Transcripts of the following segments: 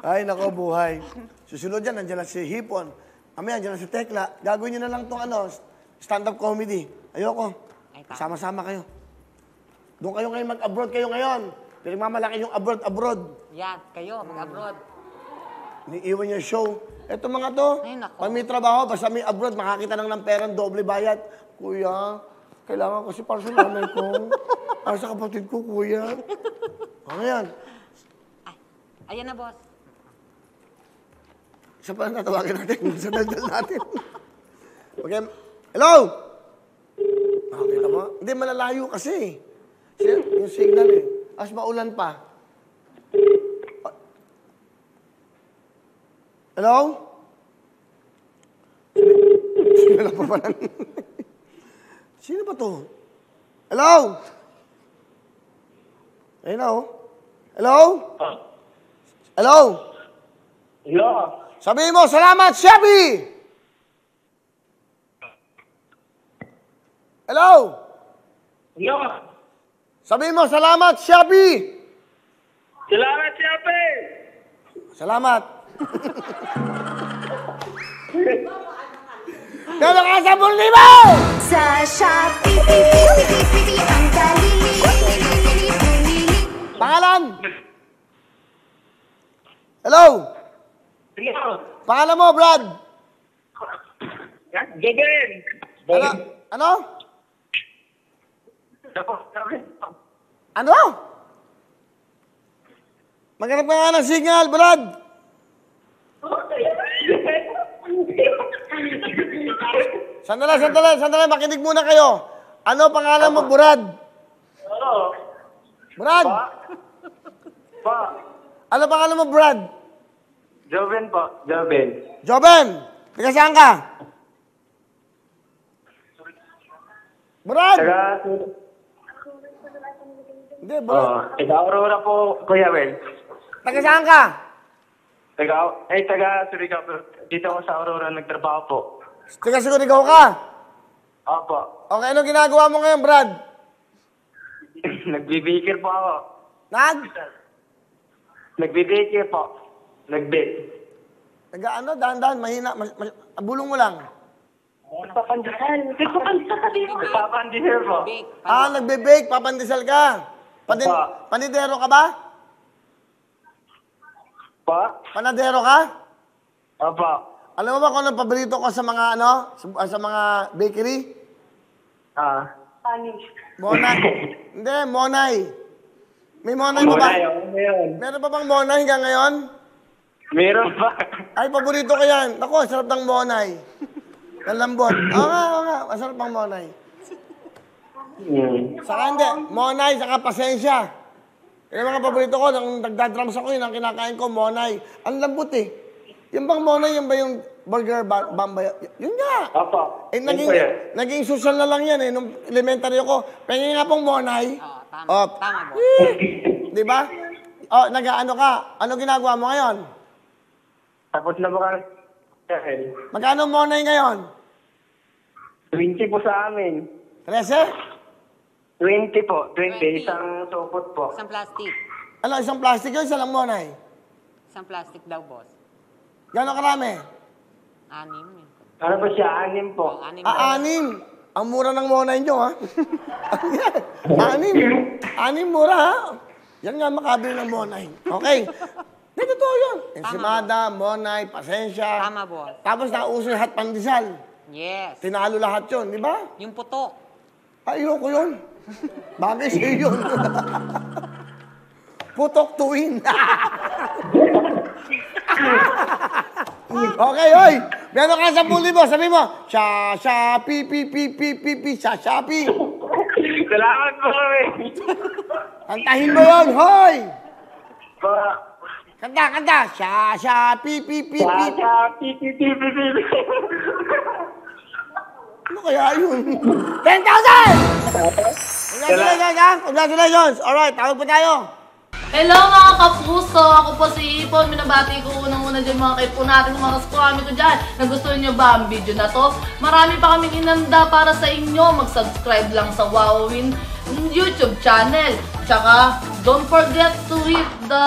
Ay, nako, buhay. Susunod yan, nandiyan na si Hipon. Mamaya, nandiyan na si Tekla. Gagawin nyo na lang itong stand-up comedy. Ayoko. Sama-sama kayo. Doon kayo ngayon mag-abroad kayo ngayon. Pinagmamalaki yung abroad. Yan, kayo, mag-abroad. Iniiwan niya yung show. Eto mga to, pag may trabaho, basta may abroad, makakita ng perang doble bayad. Kuya, kailangan kasi para sa nanay ko. Para sa kapatid ko, kuya. Ano yan? Ayan na, boss. Isa pa lang natawagin natin. Sa daldal natin. Okay. Hello? Nakakita mo? Hindi, malalayo kasi. Yung signal eh. As maulan pa. Hello? Sino lang pa pala? Sino ba to? Hello? Hello? Hello? Hello? Hello? Sabihin mo, salamat, Shelby! Hello? Hello? Sabihin mo, salamat, Shelby! Salamat, Shelby! Salamat. Pero ka sa 10,000! Sa Shopee, ang dali. Pangalan? Hello? Hello? Pangalan mo, Brad? Gabin! Ano? Ano? Maghanap ka nga ng signal, Brad. Sandali. Makinig muna kayo. Ano pangalan mo, Brad? Brad? Ano pangalan mo, Brad? Joven po. Joven. Joven, taga saan ka? Brad? Hindi, Brad. Taga Aurora po, Kuya Wel. Taga saan ka? Taga Surigao. Dito ako sa Aurora nagtrabaho po. Taga Surigao ka? Opo. Okay, anong ginagawa mo ngayon, Brad? Nagbibikir po ako. Nagbibikir po. Nagbit. Taga ano, dahan-dahan, mahina, bulong mo lang. Nagpapandisal. Nagpapandisal po. Nagbe-bake, papandesal ka. Panidero ka ba? Panadero ka? Opo. Alam mo ba kung anong paborito ko sa mga sa mga bakery? Monay. Hindi, Monay. May Monay pa ba? Meron pa bang Monay hanggang ngayon? Meron pa. Ay, paborito ko yan. Naku, sarap ng Monay. Kalambot. Oo nga. Masarap ang Monay. Saka hindi. Monay, saka pasensya. Yung mga paborito ko, nang nagdadrams ako yun, ang kinakain ko, Monay. Ang lambot eh. Yung bang Monay, yung ba yung burger bambay? Yun nga. Opo. Naging social na lang yan eh. Nung elementary ako, pengin nga pong Monay. Tama, boss. Di ba? Nag-ano ka? Ano ginagawa mo ngayon? Tapos na ba? Magkano Monay ngayon? 20 po sa amin. 13? 20 po. 20. Isang supot po. Isang plastic. Ano, isang plastic yun, isang lang Monay? Isang plastic daw, boss. Gano'ng karami? 6. Ano ba siya? 6 po. 6. 6. Ang mura ng Monay nyo, ha? 6 mura, ha? Yan nga makabili ng Monay. Okay. Hindi, totoo yun. Ensimada, Monay, pasensya. Tama, boss. Tapos nauso yung hot pandesal. Yes. Tinalo lahat yun, di ba? Yung puto. Ayoko yun. Bagay sa'yo yun. Putok tuwin. Okay, oy. Meron ka sa puli mo. Sabi mo, Shopee, Shopee. Salamat po kami. Kantahin mo yun, hoy. Pa. Kanta. Shopee, Ano kaya yun? 10,000! Congratulations, ha? Congratulations. Alright, tawag po tayo. Hello mga kapuso! Ako po si Ipon. Minabati ko unang-una dyan mga kaipo natin, mga kaskwami ko dyan. Nagustuhan nyo ba ang video na to? Marami pa kaming inanda para sa inyo. Mag-subscribe lang sa Wowin YouTube channel. Tsaka, don't forget to hit the,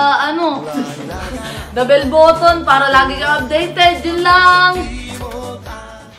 the bell button para lagi kang updated. Yun lang!